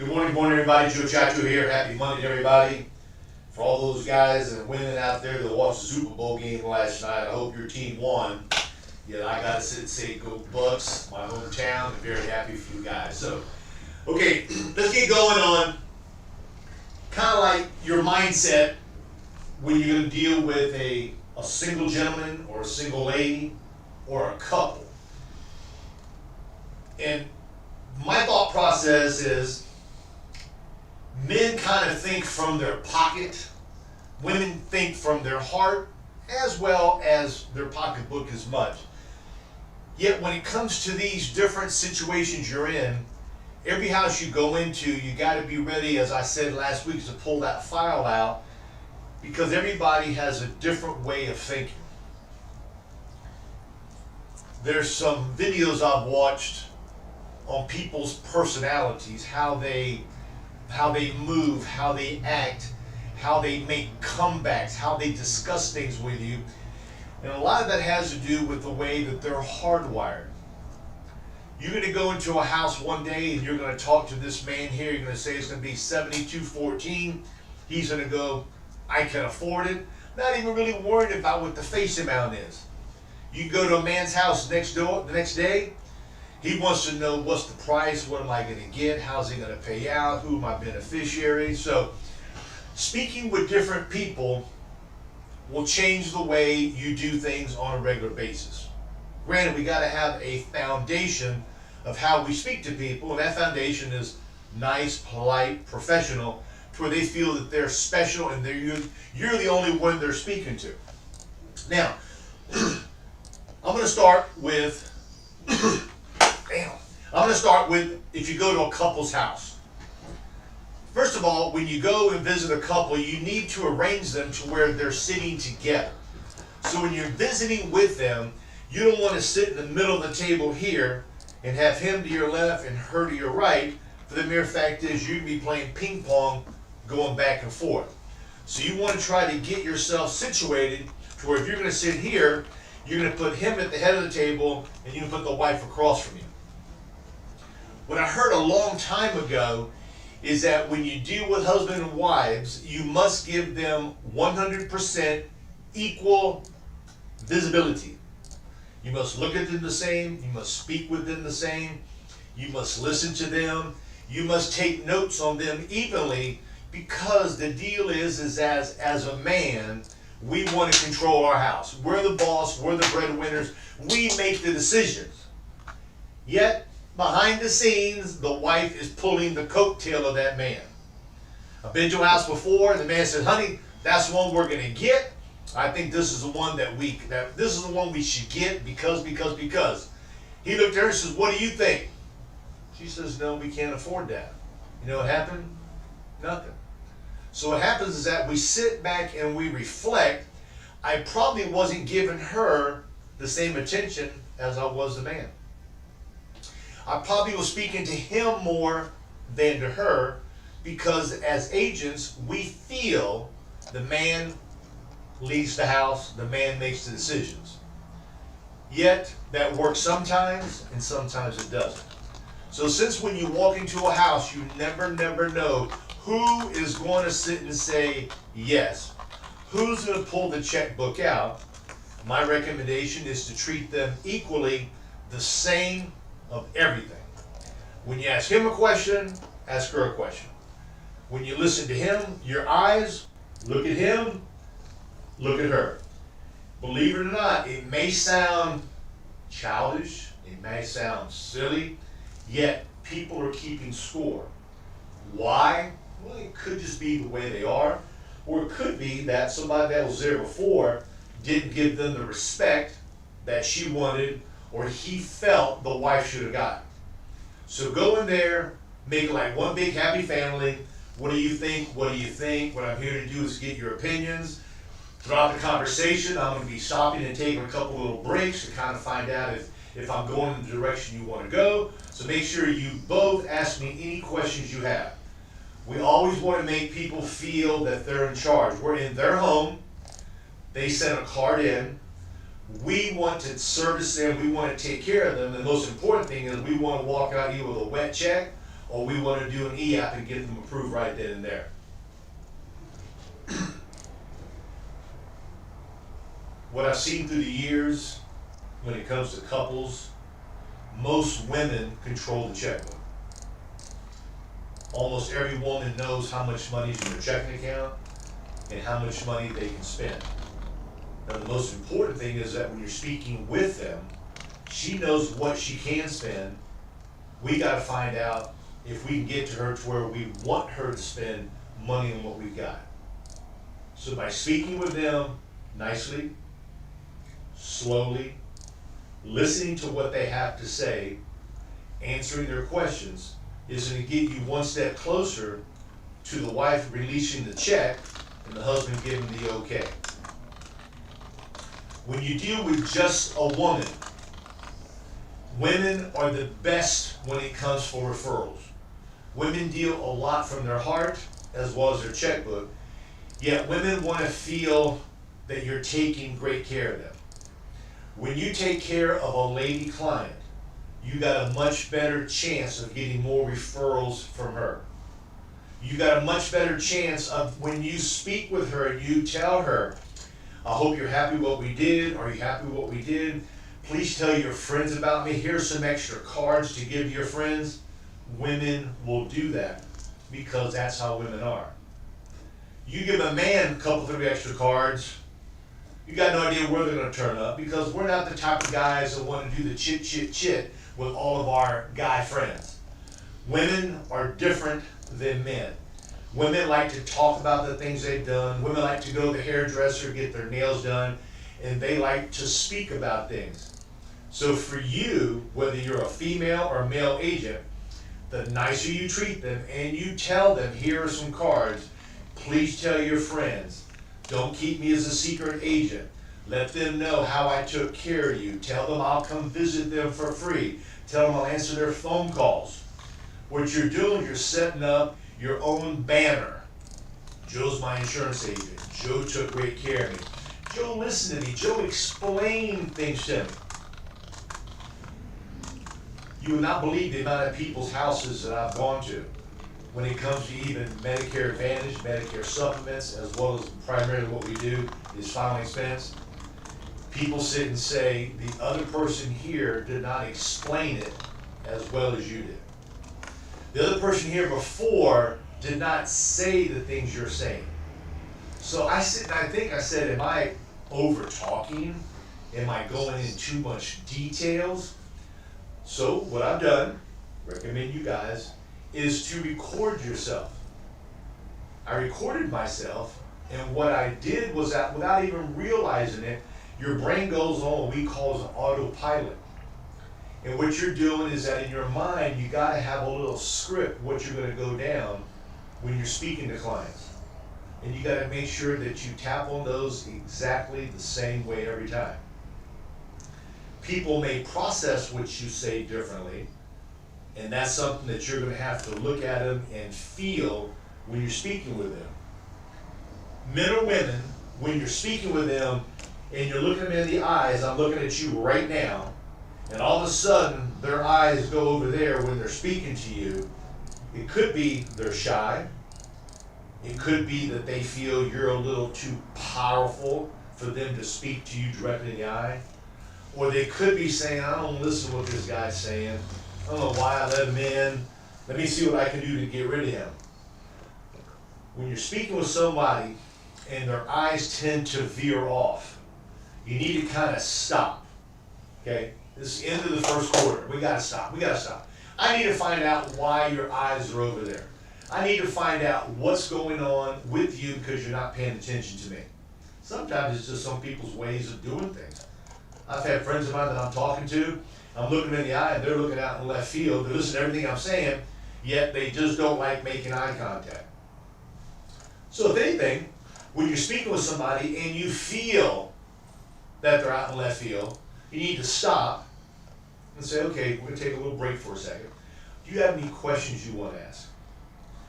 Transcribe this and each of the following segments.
Good morning, everybody. Ciaccio here. Happy Monday, to everybody. For all those guys and women out there that watched the Super Bowl game last night, I hope your team won. Yeah, I gotta sit and say, go Bucks, my hometown. I'm very happy for you guys. So, okay, let's get going on kind of like your mindset when you're gonna deal with a single gentleman or a single lady or a couple. And my thought process is men kind of think from their pocket, women think from their heart, as well as their pocketbook as much. Yet when it comes to these different situations you're in, every house you go into, you got to be ready, as I said last week, to pull that file out, because everybody has a different way of thinking. There's some videos I've watched on people's personalities, how they move, how they act, how they make comebacks, how they discuss things with you. And a lot of that has to do with the way that they're hardwired. You're going to go into a house one day and you're going to talk to this man here. You're going to say it's going to be 7214. He's going to go, I can afford it. Not even really worried about what the face amount is. You go to a man's house the next day. He wants to know what's the price, what am I going to get, how's he going to pay out, who are my beneficiaries. So speaking with different people will change the way you do things on a regular basis. Granted, we got to have a foundation of how we speak to people, and that foundation is nice, polite, professional, to where they feel that they're special and you're the only one they're speaking to. Now, I'm going to start with if you go to a couple's house. First of all, when you go and visit a couple, you need to arrange them to where they're sitting together. So when you're visiting with them, you don't want to sit in the middle of the table here and have him to your left and her to your right. For the mere fact is you'd be playing ping pong going back and forth. So you want to try to get yourself situated to where if you're going to sit here, you're going to put him at the head of the table and you can put the wife across from you. What I heard a long time ago is that when you deal with husband and wives, you must give them 100% equal visibility. You must look at them the same. You must speak with them the same. You must listen to them. You must take notes on them evenly, because the deal is as a man, we want to control our house. We're the boss. We're the breadwinners. We make the decisions. Yet, behind the scenes, the wife is pulling the coattail of that man. I've been to a house before, and the man said, honey, that's the one we're going to get. I think this is the one this is the one we should get because. He looked at her and says, what do you think? She says, no, we can't afford that. You know what happened? Nothing. So what happens is that we sit back and we reflect. I probably wasn't giving her the same attention as I was the man. I probably was speaking to him more than to her, because as agents, we feel the man leads the house, the man makes the decisions. Yet, that works sometimes, and sometimes it doesn't. So since when you walk into a house, you never know who is going to sit and say yes, who's going to pull the checkbook out, my recommendation is to treat them equally, the same of everything. When you ask him a question, ask her a question. When you listen to him, your eyes, look at him, look at her. Believe it or not, it may sound childish, it may sound silly, yet people are keeping score. Why? Well, it could just be the way they are, or it could be that somebody that was there before didn't give them the respect that she wanted or he felt the wife should have gotten. So go in there, make it like one big happy family. What do you think? What do you think? What I'm here to do is get your opinions. Throughout the conversation, I'm going to be stopping and taking a couple little breaks to kind of find out if I'm going in the direction you want to go. So make sure you both ask me any questions you have. We always want to make people feel that they're in charge. We're in their home. They sent a card in. We want to service them. We want to take care of them. The most important thing is we want to walk out here with a wet check or we want to do an e-app and get them approved right then and there. What I've seen through the years when it comes to couples, most women control the checkbook. Almost every woman knows how much money is in their checking account and how much money they can spend. Now, the most important thing is that when you're speaking with them, she knows what she can spend. We got to find out if we can get to her to where we want her to spend money on what we've got. So by speaking with them nicely, slowly, listening to what they have to say, answering their questions, is going to get you one step closer to the wife releasing the check and the husband giving the okay. When you deal with just a woman, women are the best when it comes for referrals. Women deal a lot from their heart as well as their checkbook, yet women want to feel that you're taking great care of them. When you take care of a lady client, you got a much better chance of getting more referrals from her. You got a much better chance of when you speak with her and you tell her, I hope you're happy with what we did. Are you happy with what we did? Please tell your friends about me. Here's some extra cards to give your friends. Women will do that because that's how women are. You give a man a couple, 3 extra cards, you got no idea where they're going to turn up because we're not the type of guys that want to do the chit with all of our guy friends. Women are different than men. Women like to talk about the things they've done. Women like to go to the hairdresser, get their nails done, and they like to speak about things. So for you, whether you're a female or a male agent, the nicer you treat them and you tell them, here are some cards, please tell your friends. Don't keep me as a secret agent. Let them know how I took care of you. Tell them I'll come visit them for free. Tell them I'll answer their phone calls. What you're doing, you're setting up your own banner. Joe's my insurance agent. Joe took great care of me. Joe listened to me. Joe explained things to me. You would not believe the amount of people's houses that I've gone to when it comes to even Medicare Advantage, Medicare supplements, as well as primarily what we do is final expense. People sit and say, the other person here did not explain it as well as you did. The other person here before did not say the things you're saying. So I sit and I think I said, am I over talking? Am I going into too much details? So what I've done, recommend you guys, is to record yourself. I recorded myself, and what I did was that without even realizing it, your brain goes on what we call an autopilot. And what you're doing is that in your mind, you gotta have a little script, what you're gonna go down when you're speaking to clients. And you gotta make sure that you tap on those exactly the same way every time. People may process what you say differently, and that's something that you're going to have to look at them and feel when you're speaking with them. Men or women, when you're speaking with them and you're looking them in the eyes, I'm looking at you right now, and all of a sudden their eyes go over there when they're speaking to you, it could be they're shy. It could be that they feel you're a little too powerful for them to speak to you directly in the eye. Or they could be saying, I don't listen to what this guy's saying. I don't know why I let him in. Let me see what I can do to get rid of him. When you're speaking with somebody and their eyes tend to veer off, you need to kind of stop. Okay? This is the end of the first quarter. We got to stop. We got to stop. I need to find out why your eyes are over there. I need to find out what's going on with you because you're not paying attention to me. Sometimes it's just some people's ways of doing things. I've had friends of mine that I'm talking to, I'm looking in the eye and they're looking out in left field, they listen to everything I'm saying, yet they just don't like making eye contact. So if anything, when you're speaking with somebody and you feel that they're out in left field, you need to stop and say, okay, we're going to take a little break for a second. Do you have any questions you want to ask?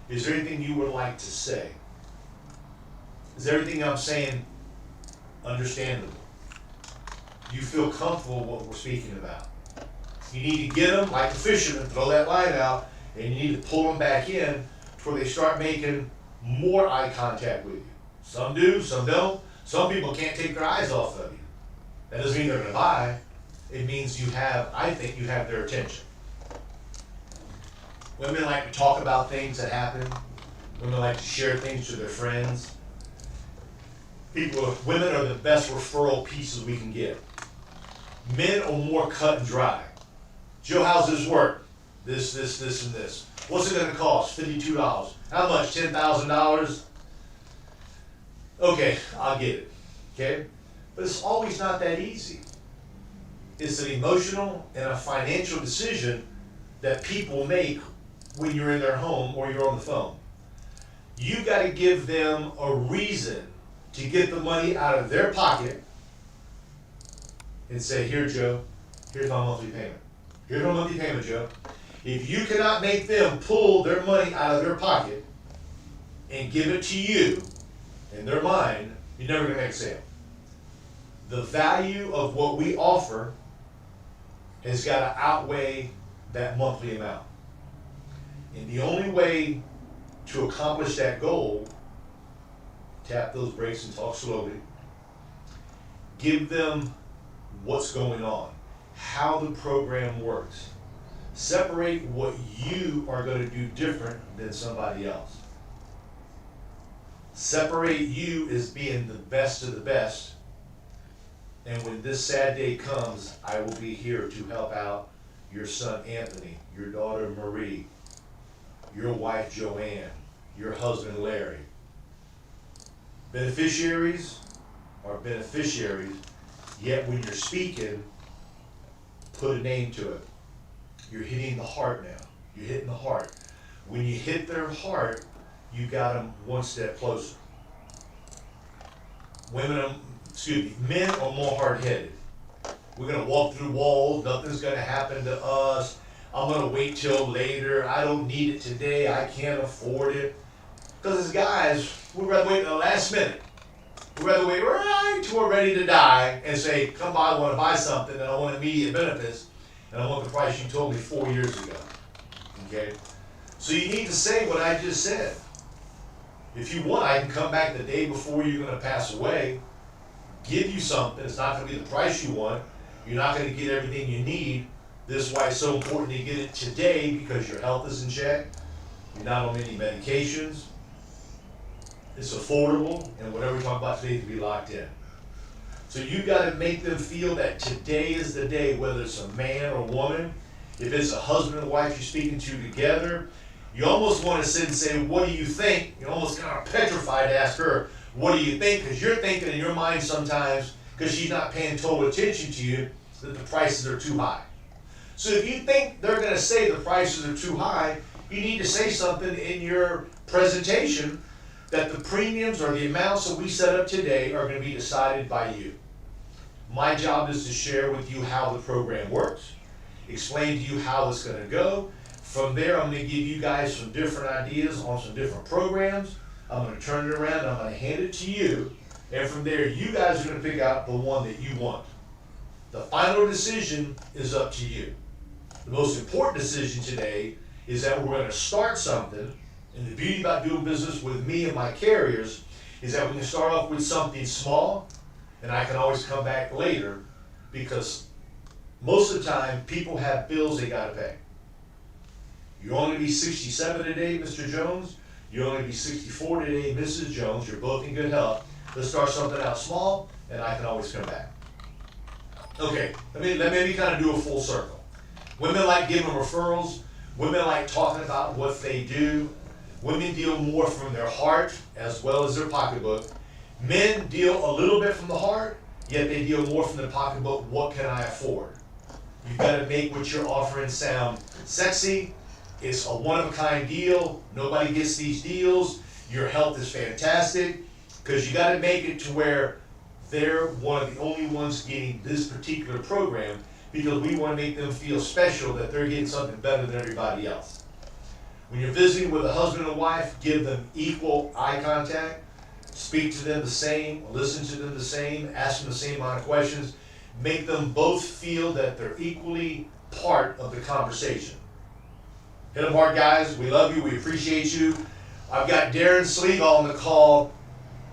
Is there anything you would like to say? Is everything I'm saying understandable? Do you feel comfortable with what we're speaking about? You need to get them like a fisherman, throw that line out, And you need to pull them back in to where they start making more eye contact with you. Some do, some don't. Some people can't take their eyes off of you. That doesn't mean they're gonna buy. It means you have, I think you have their attention. Women like to talk about things that happen. Women like to share things to their friends. Women are the best referral pieces we can get. Men are more cut and dry. Joe, how's this work? This, and this. What's it gonna cost? $52. How much? $10,000? Okay, I'll get it. Okay? But it's always not that easy. It's an emotional and a financial decision that people make when you're in their home or you're on the phone. You got to give them a reason to get the money out of their pocket and say, here, Joe, here's my monthly payment. Here's my monthly payment, Joe. If you cannot make them pull their money out of their pocket and give it to you in their mind, you're never going to make a sale. The value of what we offer has got to outweigh that monthly amount. And the only way to accomplish that goal, tap those brakes and talk slowly, give them what's going on, how the program works. Separate what you are going to do different than somebody else. Separate you as being the best of the best. And when this sad day comes, I will be here to help out your son Anthony, your daughter Marie, your wife Joanne, your husband Larry. Beneficiaries are beneficiaries, yet when you're speaking, put a name to it. You're hitting the heart now. You're hitting the heart. When you hit their heart, you got them one step closer. Men are more hard-headed. We're gonna walk through walls, nothing's gonna happen to us. I'm gonna wait till later, I don't need it today, I can't afford it. Because as guys, we'd rather wait till the last minute. We'd rather wait right till we're ready to die and say, come by, I wanna buy something, and I want immediate benefits, and I want the price you told me 4 years ago. Okay? So you need to say what I just said. If you want, I can come back the day before you're gonna pass away, give you something. It's not going to be the price you want. You're not going to get everything you need. This is why it's so important to get it today, because your health is in check. You're not on any medications. It's affordable, and whatever we talk about today to be locked in. So you got to make them feel that today is the day, whether it's a man or woman. If it's a husband and wife you're speaking to together, you almost want to sit and say, what do you think? You're almost kind of petrified to ask her, what do you think? Because you're thinking in your mind sometimes, because she's not paying total attention to you, that the prices are too high. So if you think they're going to say the prices are too high, you need to say something in your presentation that the premiums or the amounts that we set up today are going to be decided by you. My job is to share with you how the program works, explain to you how it's going to go. From there, I'm going to give you guys some different ideas on some different programs. I'm going to turn it around, I'm going to hand it to you, and from there, you guys are going to pick out the one that you want. The final decision is up to you. The most important decision today is that we're going to start something, and the beauty about doing business with me and my carriers is that we can start off with something small, and I can always come back later, because most of the time, people have bills they got to pay. You're only going to be 67 today, Mr. Jones. You're only going to be 64 today, Mrs. Jones. You're both in good health. Let's start something out small, and I can always come back. Okay, let me kind of do a full circle. Women like giving referrals. Women like talking about what they do. Women deal more from their heart as well as their pocketbook. Men deal a little bit from the heart, yet they deal more from the pocketbook. What can I afford? You've got to make what you're offering sound sexy. It's a one-of-a-kind deal. Nobody gets these deals. Your health is fantastic, because you got to make it to where they're one of the only ones getting this particular program, because we want to make them feel special, that they're getting something better than everybody else. When you're visiting with a husband and wife, give them equal eye contact. Speak to them the same, listen to them the same, ask them the same amount of questions. Make them both feel that they're equally part of the conversation. Hit them hard, guys. We love you. We appreciate you. I've got Darren Sleegal on the call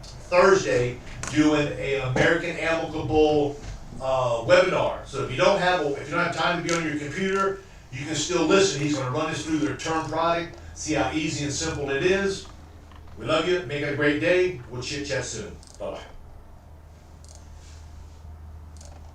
Thursday doing an American Amicable webinar. So if you don't have time to be on your computer, you can still listen. He's going to run us through their term product, see how easy and simple it is. We love you. Make it a great day. We'll chit chat soon. Bye bye.